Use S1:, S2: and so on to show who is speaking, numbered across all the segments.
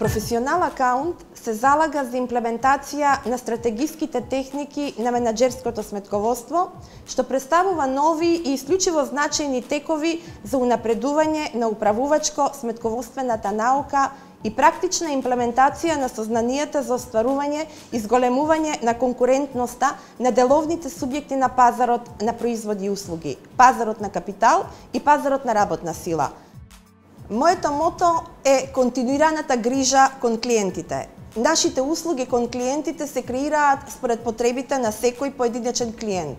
S1: Професионал акаунт се залага за имплементација на стратегиските техники на менаџерското сметководство, што представува нови и исклучиво значајни текови за унапредување на управувачко-сметководствената наука и практична имплементација на сознанијата за остварување и зголемување на конкурентноста на деловните субјекти на пазарот на производи и услуги, пазарот на капитал и пазарот на работна сила. Моето мото е континуираната грижа кон клиентите. Нашите услуги кон клиентите се креираат според потребите на секој поединечен клиент.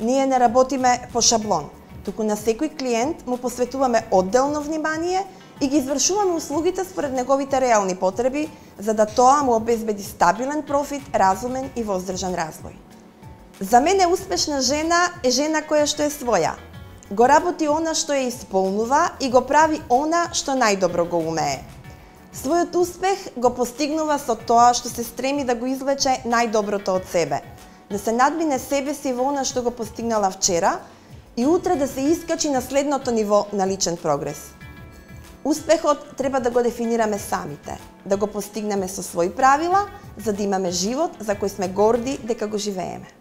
S1: Ние не работиме по шаблон, туку на секој клиент му посветуваме одделно внимание и ги извршуваме услугите според неговите реални потреби, за да тоа му обезбеди стабилен профит, разумен и воздржан развој. За мене успешна жена е жена која што е своја. Го работи она што ја исполнува и го прави она што најдобро го умее. Својот успех го постигнува со тоа што се стреми да го извлече најдоброто од себе, да се надмине себе си во она што го постигнала вчера и утре да се искачи на следното ниво на личен прогрес. Успехот треба да го дефинираме самите, да го постигнеме со своји правила, за да имаме живот за кој сме горди дека го живееме.